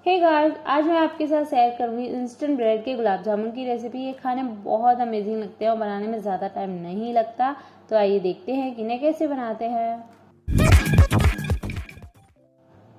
Hey guys, आज मैं आपके साथ शेयर करूंगी इंस्टेंट ब्रेड के गुलाब जामुन की रेसिपी। ये खाने में बहुत अमेजिंग लगते हैं और बनाने में ज़्यादा टाइम नहीं लगता। तो आइए देखते हैं कि इन्हें कैसे बनाते हैं।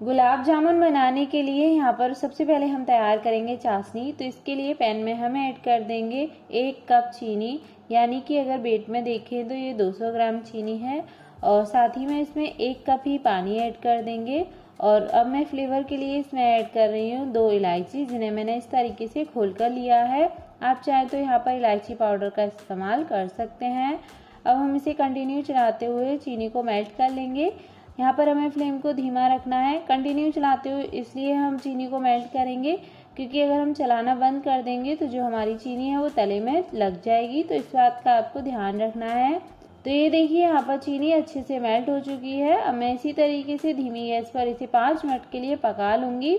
गुलाब जामुन बनाने के लिए यहाँ पर सबसे पहले हम तैयार करेंगे चाशनी। तो इसके लिए पैन में हम ऐड कर देंगे 1 कप चीनी, यानी कि अगर वेट में देखें तो ये 200 ग्राम चीनी है। और साथ ही में इसमें 1 कप ही पानी ऐड कर देंगे। और अब मैं फ्लेवर के लिए इसमें ऐड कर रही हूँ 2 इलायची, जिन्हें मैंने इस तरीके से खोल कर लिया है। आप चाहें तो यहाँ पर इलायची पाउडर का इस्तेमाल कर सकते हैं। अब हम इसे कंटिन्यू चलाते हुए चीनी को मेल्ट कर लेंगे। यहाँ पर हमें फ्लेम को धीमा रखना है। कंटिन्यू चलाते हुए इसलिए हम चीनी को मेल्ट करेंगे क्योंकि अगर हम चलाना बंद कर देंगे तो जो हमारी चीनी है वो तले में लग जाएगी। तो इस बात का आपको ध्यान रखना है। तो ये देखिए, यहाँ पर चीनी अच्छे से मेल्ट हो चुकी है। अब मैं इसी तरीके से धीमी गैस पर इसे 5 मिनट के लिए पका लूँगी।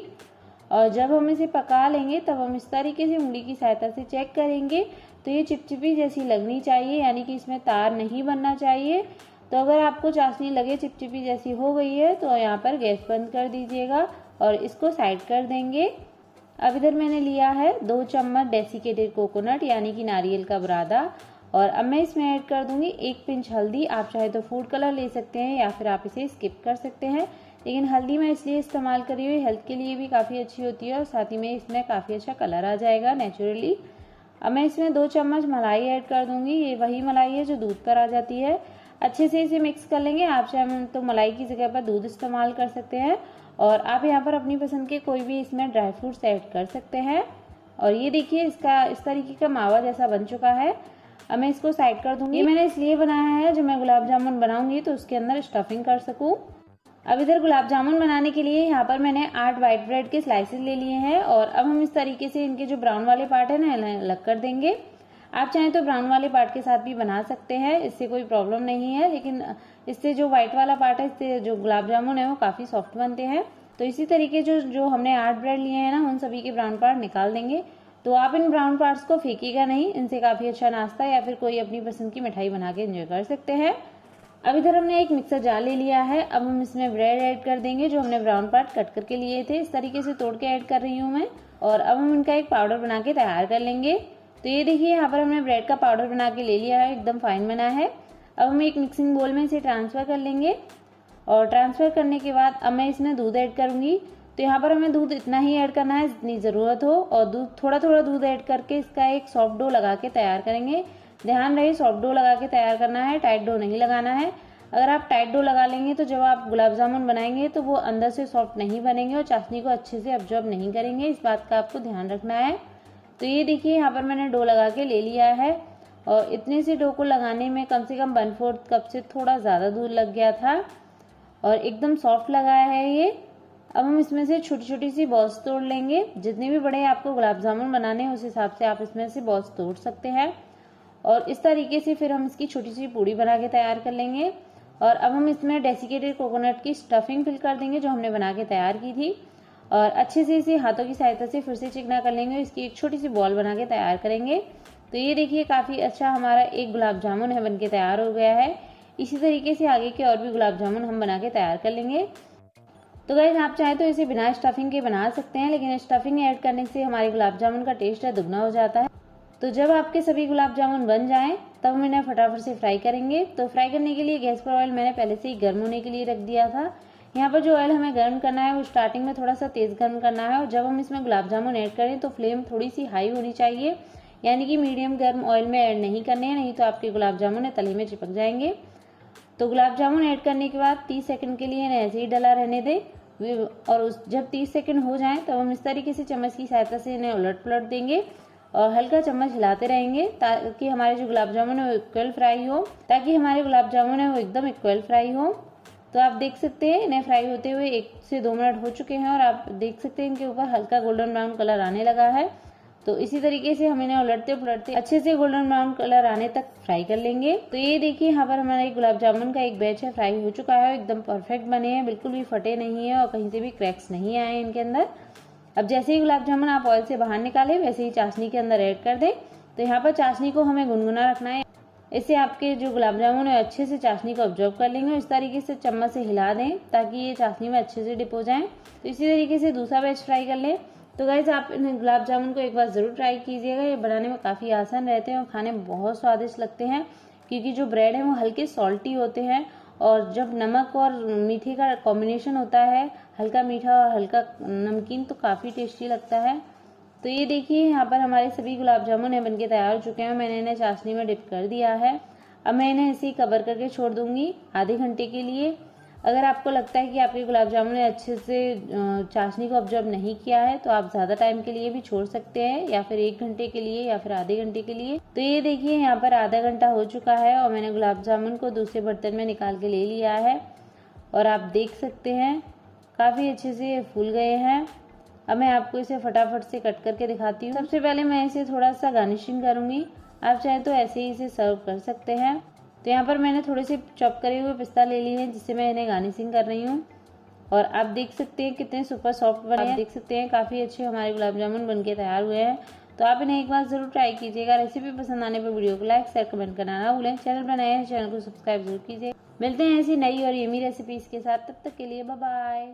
और जब हम इसे पका लेंगे तब हम इस तरीके से उंगली की सहायता से चेक करेंगे। तो ये चिपचिपी जैसी लगनी चाहिए, यानी कि इसमें तार नहीं बनना चाहिए। तो अगर आपको चाशनी लगे चिपचिपी जैसी हो गई है तो यहाँ पर गैस बंद कर दीजिएगा और इसको साइड कर देंगे। अब इधर मैंने लिया है 2 चम्मच डेसिकेटेड कोकोनट, यानी कि नारियल का बुरादा। और अब मैं इसमें ऐड कर दूंगी 1 पिंच हल्दी। आप चाहे तो फूड कलर ले सकते हैं या फिर आप इसे स्किप कर सकते हैं, लेकिन हल्दी मैं इसलिए इस्तेमाल करी हुई, हेल्थ के लिए भी काफ़ी अच्छी होती है और साथ ही में इसमें काफ़ी अच्छा कलर आ जाएगा नेचुरली। अब मैं इसमें 2 चम्मच मलाई ऐड कर दूंगी। ये वही मलाई है जो दूध पर आ जाती है। अच्छे से इसे मिक्स कर लेंगे। आप चाहे तो मलाई की जगह पर दूध इस्तेमाल कर सकते हैं और आप यहाँ पर अपनी पसंद के कोई भी इसमें ड्राई फ्रूट्स ऐड कर सकते हैं। और ये देखिए, इसका इस तरीके का मावा जैसा बन चुका है। अब मैं इसको साइड कर दूंगी। ये मैंने इसलिए बनाया है, जब मैं गुलाब जामुन बनाऊंगी तो उसके अंदर स्टफिंग कर सकूं। अब इधर गुलाब जामुन बनाने के लिए यहाँ पर मैंने 8 व्हाइट ब्रेड के स्लाइसेस ले लिए हैं। और अब हम इस तरीके से इनके जो ब्राउन वाले पार्ट है ना, अलग कर देंगे। आप चाहें तो ब्राउन वाले पार्ट के साथ भी बना सकते हैं, इससे कोई प्रॉब्लम नहीं है। लेकिन इससे जो व्हाइट वाला पार्ट है, इससे जो गुलाब जामुन है वो काफ़ी सॉफ्ट बनते हैं। तो इसी तरीके जो हमने 8 ब्रेड लिए हैं ना, उन सभी के ब्राउन पार्ट निकाल देंगे। तो आप इन ब्राउन पार्ट्स को फेंकिएगा नहीं, इनसे काफ़ी अच्छा नाश्ता या फिर कोई अपनी पसंद की मिठाई बना के एंजॉय कर सकते हैं। अब इधर हमने एक मिक्सर जार ले लिया है। अब हम इसमें ब्रेड ऐड कर देंगे जो हमने ब्राउन पार्ट कट करके लिए थे। इस तरीके से तोड़ के ऐड कर रही हूँ मैं। और अब हम इनका एक पाउडर बना के तैयार कर लेंगे। तो ये देखिए, यहाँ पर हमने ब्रेड का पाउडर बना के ले लिया है, एकदम फाइन बना है। अब हम एक मिक्सिंग बोल में इसे ट्रांसफ़र कर लेंगे। और ट्रांसफ़र करने के बाद अब मैं इसमें दूध ऐड करूँगी। तो यहाँ पर हमें दूध इतना ही ऐड करना है जितनी ज़रूरत हो, और थोड़ा थोड़ा दूध ऐड करके इसका एक सॉफ्ट डो लगा के तैयार करेंगे। ध्यान रहे, सॉफ्ट डो लगा के तैयार करना है, टाइट डो नहीं लगाना है। अगर आप टाइट डो लगा लेंगे तो जब आप गुलाब जामुन बनाएंगे तो वो अंदर से सॉफ्ट नहीं बनेंगे और चाशनी को अच्छे से अब्जॉर्ब नहीं करेंगे। इस बात का आपको ध्यान रखना है। तो ये देखिए, यहाँ पर मैंने डो लगा के ले लिया है। और इतने से डो को लगाने में कम से कम 1/4 कप से थोड़ा ज़्यादा दूध लग गया था और एकदम सॉफ्ट लगाया है ये। अब हम इसमें से छोटी छोटी सी बॉल्स तोड़ लेंगे। जितने भी बड़े आपको गुलाब जामुन बनाने हैं उस हिसाब से आप इसमें से बॉल्स तोड़ सकते हैं। और इस तरीके से फिर हम इसकी छोटी सी पूड़ी बना के तैयार कर लेंगे। और अब हम इसमें डेसिकेटेड कोकोनट की स्टफिंग फिल कर देंगे जो हमने बना के तैयार की थी। और अच्छे से इसे हाथों की सहायता से फिर से चिकना कर लेंगे। इसकी एक छोटी सी बॉल बना के तैयार करेंगे। तो ये देखिए, काफ़ी अच्छा हमारा एक गुलाब जामुन है बन के तैयार हो गया है। इसी तरीके से आगे के और भी गुलाब जामुन हम बना के तैयार कर लेंगे। तो गाइस, आप चाहें तो इसे बिना स्टफिंग के बना सकते हैं, लेकिन स्टफिंग ऐड करने से हमारे गुलाब जामुन का टेस्ट है दुगना हो जाता है। तो जब आपके सभी गुलाब जामुन बन जाएं तब हम इन्हें फटाफट से फ्राई करेंगे। तो फ्राई करने के लिए गैस पर ऑयल मैंने पहले से ही गर्म होने के लिए रख दिया था। यहाँ पर जो ऑयल हमें गर्म करना है वो स्टार्टिंग में थोड़ा सा तेज़ गर्म करना है। और जब हम इसमें गुलाब जामुन ऐड करें तो फ्लेम थोड़ी सी हाई होनी चाहिए, यानी कि मीडियम गर्म ऑयल में ऐड नहीं करने हैं, नहीं तो आपके गुलाब जामुन तले में चिपक जाएंगे। तो गुलाब जामुन ऐड करने के बाद 30 सेकंड के लिए इन्हें ऐसे ही डला रहने दें। और जब 30 सेकंड हो जाएं तो हम इस तरीके से चम्मच की सहायता से इन्हें उलट पलट देंगे और हल्का चम्मच हिलाते रहेंगे ताकि हमारे जो गुलाब जामुन है वो इक्वल फ्राई हो, एकदम इक्वल फ्राई हो। तो आप देख सकते हैं इन्हें फ्राई होते हुए 1 से 2 मिनट हो चुके हैं और आप देख सकते हैं इनके ऊपर हल्का गोल्डन ब्राउन कलर आने लगा है। तो इसी तरीके से हम इन्हें उलटते पलटते अच्छे से गोल्डन ब्राउन कलर आने तक फ्राई कर लेंगे। तो ये देखिए, यहाँ पर हमारा गुलाब जामुन का एक बैच है फ्राई हो चुका है। एकदम परफेक्ट बने हैं, बिल्कुल भी फटे नहीं है और कहीं से भी क्रैक्स नहीं आए हैं इनके अंदर। अब जैसे ही गुलाब जामुन आप ऑयल से बाहर निकालें वैसे ही चाशनी के अंदर ऐड कर दें। तो यहाँ पर चाशनी को हमें गुनगुना रखना है। इससे आपके जो गुलाब जामुन है अच्छे से चाशनी को ऑब्जॉर्व कर लेंगे। इस तरीके से चम्मच से हिला दें ताकि ये चाशनी में अच्छे से डिप हो जाएं। तो इसी तरीके से दूसरा बैच फ्राई कर लें। तो गाइस आप इन गुलाब जामुन को एक बार ज़रूर ट्राई कीजिएगा। ये बनाने में काफ़ी आसान रहते हैं और खाने में बहुत स्वादिष्ट लगते हैं, क्योंकि जो ब्रेड है वो हल्के सॉल्टी होते हैं और जब नमक और मीठे का कॉम्बिनेशन होता है, हल्का मीठा और हल्का नमकीन, तो काफ़ी टेस्टी लगता है। तो ये देखिए यहाँ पर हमारे सभी गुलाब जामुन है बनके तैयार हो चुके हैं। मैंने इन्हें चाशनी में डिप कर दिया है। अब मैं इन्हें ऐसे ही कवर करके छोड़ दूंगी आधे घंटे के लिए। अगर आपको लगता है कि आपके गुलाब जामुन ने अच्छे से चाशनी को ऑब्जर्व नहीं किया है तो आप ज़्यादा टाइम के लिए भी छोड़ सकते हैं, या फिर 1 घंटे के लिए या फिर आधे घंटे के लिए। तो ये देखिए यहाँ पर आधा घंटा हो चुका है और मैंने गुलाब जामुन को दूसरे बर्तन में निकाल के ले लिया है और आप देख सकते हैं काफ़ी अच्छे से ये फूल गए हैं। अब मैं आपको इसे फटाफट से कट करके दिखाती हूँ। सबसे पहले मैं इसे थोड़ा सा गार्निशिंग करूँगी। आप चाहे तो ऐसे ही इसे सर्व कर सकते हैं। तो यहाँ पर मैंने थोड़े से चॉप करे हुए पिस्ता ले लिए हैं जिससे मैं इन्हें गार्निशिंग कर रही हूँ। और आप देख सकते हैं कितने सुपर सॉफ्ट बने हैं। आप देख सकते हैं काफ़ी अच्छे हमारे गुलाब जामुन बनके तैयार हुए हैं। तो आप इन्हें एक बार ज़रूर ट्राई कीजिएगा। रेसिपी पसंद आने पर वीडियो को लाइक शेयर कमेंट करना ना भूलें। चैनल बनाए हैं, चैनल को सब्सक्राइब जरूर कीजिए। मिलते हैं ऐसी नई और यमी रेसिपीज़ के साथ, तब तक के लिए बाय बाय।